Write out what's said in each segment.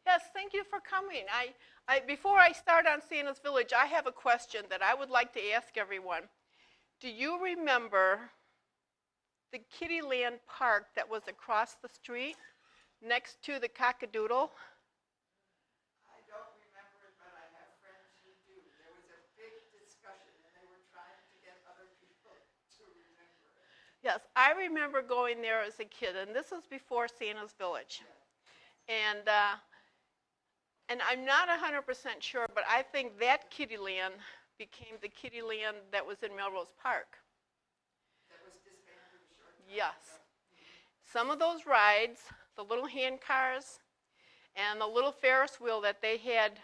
Yes, thank you for coming. Before I start on Santa's Village, I have a question that I would like to ask everyone. Do you remember the Kittyland Park that was across the street next to the Cockadoodle? I don't remember it, but I have friends who do. There was a big discussion, and they were trying to get other people to remember it. Yes, I remember going there as a kid, and this was before Santa's Village. And I'm not 100% sure, but I think that Kittyland became the Kittyland that was in Melrose Park. That was disbanded a short time Yes. ago. Some of those rides, the little hand cars, and the little Ferris wheel that they had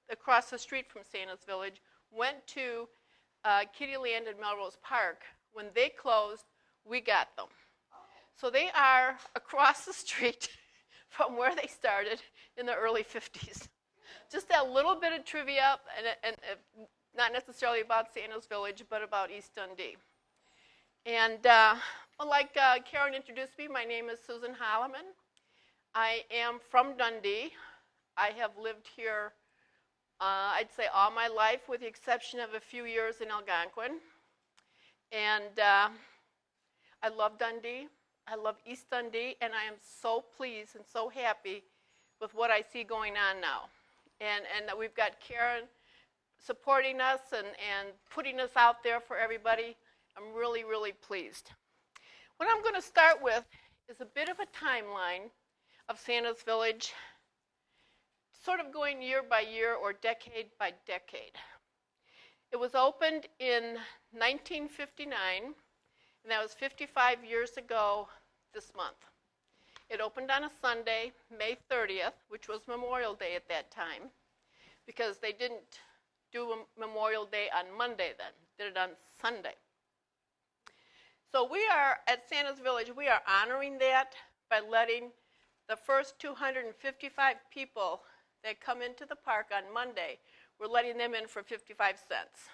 across the street from Santa's Village, went to Kittyland in Melrose Park. When they closed, we got them. So they are across the street from where they started in the early 50s. Just that little bit of trivia, and not necessarily about Santa's Village, but about East Dundee. And like Karen introduced me, my name is Susan Holliman. I am from Dundee. I have lived here, I'd say, all my life, with the exception of a few years in Algonquin. And I love Dundee. I love East Dundee, and I am so pleased and so happy with what I see going on now. And that we've got Karen supporting us and putting us out there for everybody. I'm really, really pleased. What I'm going to start with is a bit of a timeline of Santa's Village, sort of going year by year or decade by decade. It was opened in 1959, and that was 55 years ago this month. It opened on a Sunday, May 30th, which was Memorial Day at that time, because they didn't do Memorial Day on Monday then, did it on Sunday. So we are, at Santa's Village, we are honoring that by letting the first 255 people that come into the park on Monday, we're letting them in for 55 cents.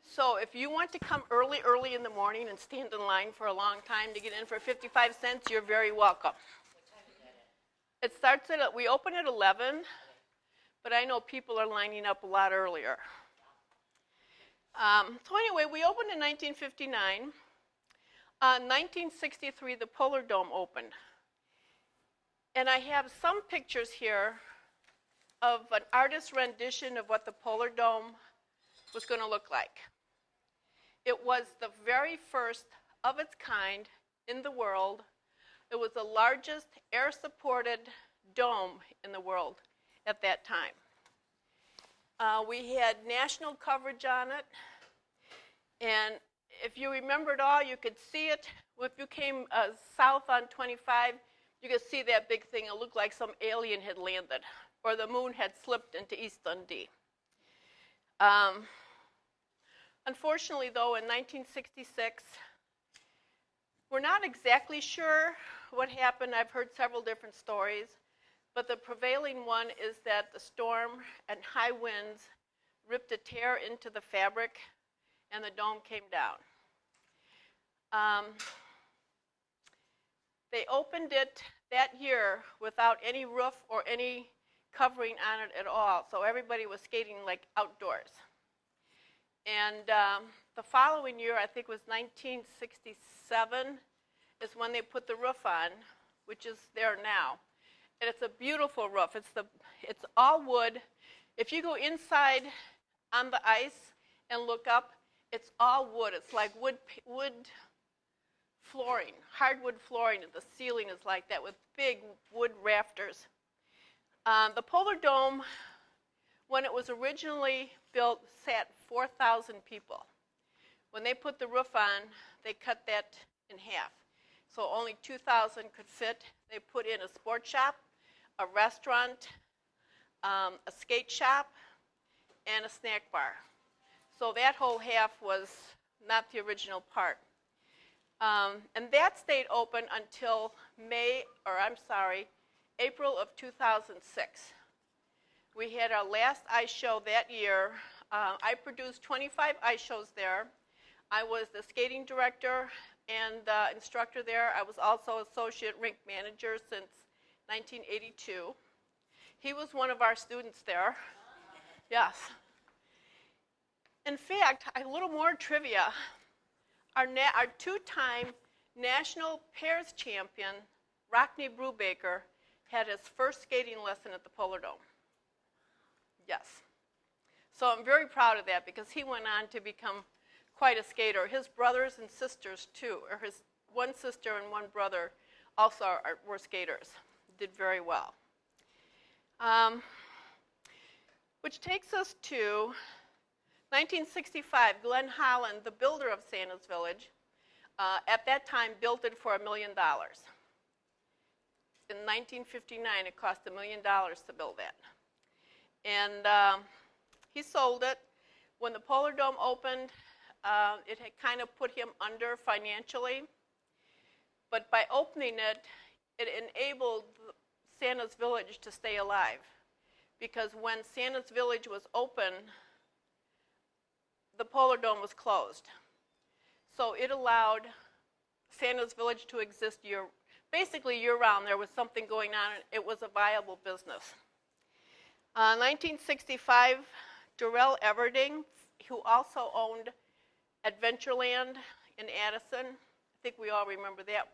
So if you want to come early in the morning and stand in line for a long time to get in for 55 cents, you're very welcome. What time is that? It starts we open at 11, but I know people are lining up a lot earlier. So anyway, we opened in 1959. 1963, the Polar Dome opened. And I have some pictures here of an artist's rendition of what the Polar Dome was going to look like. It was the very first of its kind in the world. It was the largest air-supported dome in the world at that time. We had national coverage on it, and if you remember it all, you could see it. If you came south on 25, you could see that big thing. It looked like some alien had landed, or the moon had slipped into East Dundee. Unfortunately, though, in 1966, we're not exactly sure what happened. I've heard several different stories, but the prevailing one is that the storm and high winds ripped a tear into the fabric, and the dome came down. They opened it that year without any roof or any covering on it at all, so everybody was skating like outdoors. And the following year, I think it was 1967, is when they put the roof on, which is there now. And it's a beautiful roof. It's all wood. If you go inside on the ice and look up, it's all wood. It's like wood flooring, hardwood flooring, and the ceiling is like that with big wood rafters. The Polar Dome, when it was originally built, sat 4,000 people. When they put the roof on, they cut that in half. So only 2,000 could fit. They put in a sports shop, a restaurant, a skate shop, and a snack bar. So that whole half was not the original part. And that stayed open until April of 2006. We had our last ice show that year. I produced 25 ice shows there. I was the skating director and instructor there. I was also associate rink manager since 1982. He was one of our students there. Yes. In fact, a little more trivia. Our two-time national pairs champion, Rockney Brubaker, had his first skating lesson at the Polar Dome. Yes. So I'm very proud of that because he went on to become quite a skater. His brothers and sisters, too, or his one sister and one brother also were skaters. Did very well. Which takes us to 1965. Glenn Holland, the builder of Santas Village, at that time built it for $1 million. In 1959, it cost $1 million to build that. And he sold it. When the Polar Dome opened, it had kind of put him under financially. But by opening it, it enabled Santas Village to stay alive. Because when Santas Village was open, the Polar Dome was closed. So it allowed Santas Village to exist basically year-round. There was something going on. It was a viable business. 1965, Darrell Everding, who also owned Adventureland in Addison. I think we all remember that,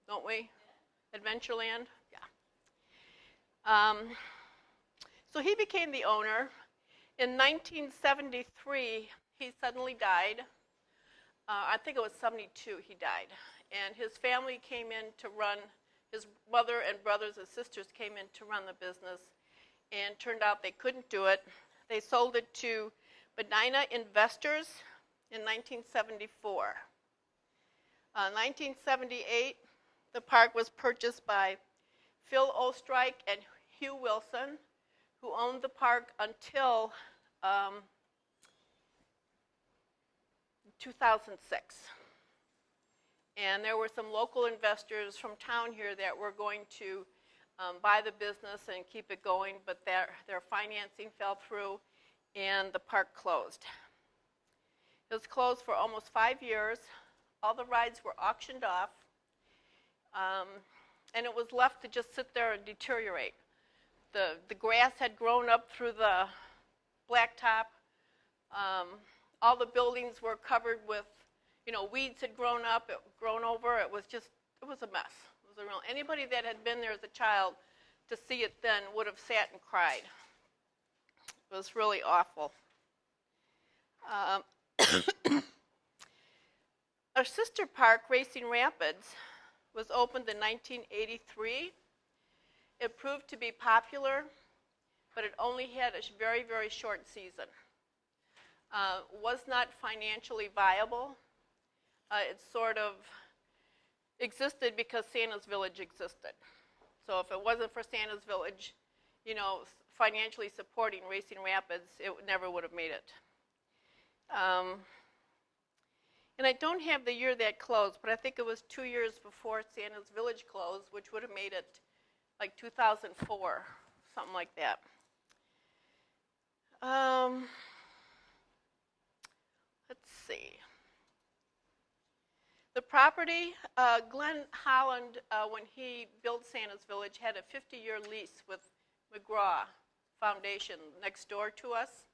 don't we? Yeah. Adventureland? Yeah. So he became the owner. In 1973, he suddenly died. I think it was 72 he died. And his family came in to run, his mother and brothers and sisters came in to run the business, and turned out they couldn't do it. They sold it to Medina Investors in 1974. 1978, the park was purchased by Phil Ostrike and Hugh Wilson, who owned the park until 2006. And there were some local investors from town here that were going to buy the business and keep it going, but their financing fell through and the park closed. It was closed for almost 5 years. All the rides were auctioned off, and it was left to just sit there and deteriorate. The grass had grown up through the blacktop. All the buildings were covered with, weeds had grown up, grown over. It was a mess. It was anybody that had been there as a child to see it then would have sat and cried. It was really awful. Our sister park, Racing Rapids, was opened in 1983. It proved to be popular, but it only had a very, very short season. Was not financially viable. It sort of existed because Santas Village existed. So if it wasn't for Santas Village, financially supporting Racing Rapids, it never would have made it. And I don't have the year that closed, but I think it was 2 years before Santas Village closed, which would have made it like 2004, something like that. Let's see. The property, Glenn Holland, when he built Santas Village, had a 50-year lease with McGraw Foundation next door to us.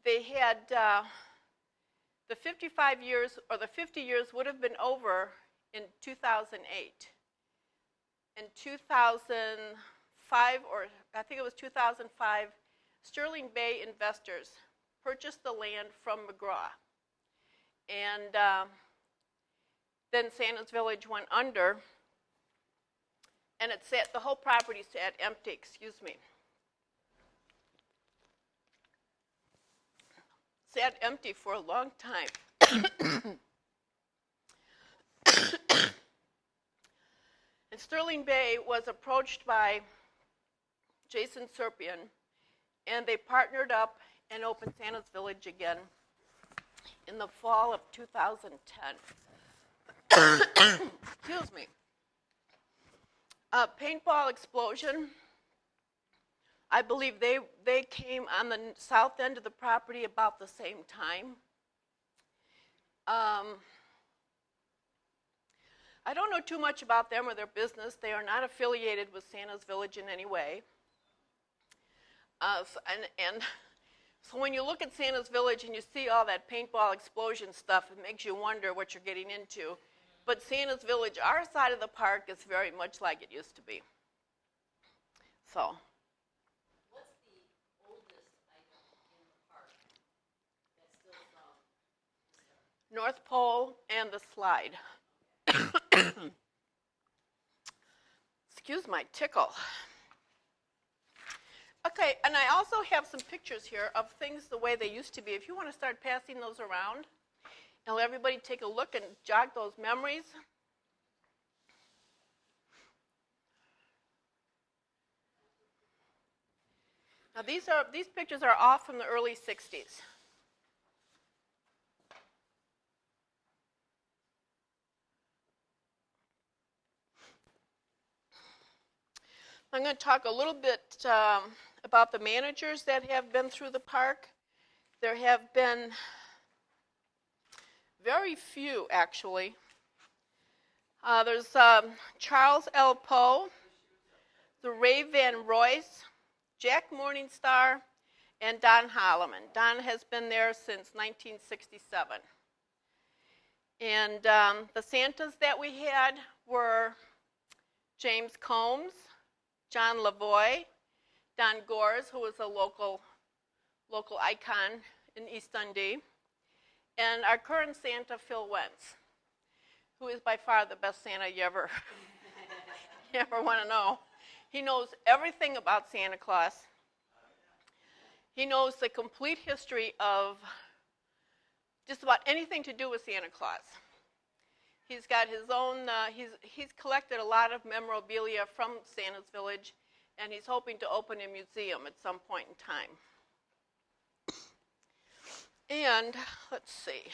They had the 55 years, or the 50 years would have been over in 2008. In 2005, or I think it was 2005, Sterling Bay investors purchased the land from McGraw. And then Santas Village went under, and the whole property sat empty, sat empty for a long time. And Sterling Bay was approached by Jason Serpian, and they partnered up and opened Santas Village again in the fall of 2010. Excuse me. Paintball Explosion, I believe they came on the south end of the property about the same time. I don't know too much about them or their business. They are not affiliated with Santa's Village in any way. So when you look at Santa's Village and you see all that paintball explosion stuff, it makes you wonder what you're getting into. But Santa's Village, our side of the park, is very much like it used to be. So. What's the oldest item in the park that's still from North Pole and the slide. Excuse my tickle. Okay, and I also have some pictures here of things the way they used to be. If you want to start passing those around and let everybody take a look and jog those memories. Now these pictures are all from the early 60s. I'm going to talk a little bit about the managers that have been through the park. There have been very few, actually. There's Charles L. Poe, the Ray Van Royce, Jack Morningstar, and Don Holliman. Don has been there since 1967. And the Santas that we had were James Combs, John Lavoie, Don Gores, who was a local icon in East Dundee, and our current Santa, Phil Wentz, who is by far the best Santa you ever want to know. He knows everything about Santa Claus. He knows the complete history of just about anything to do with Santa Claus. He's got his own, he's collected a lot of memorabilia from Santa's Village, and he's hoping to open a museum at some point in time. And, let's see.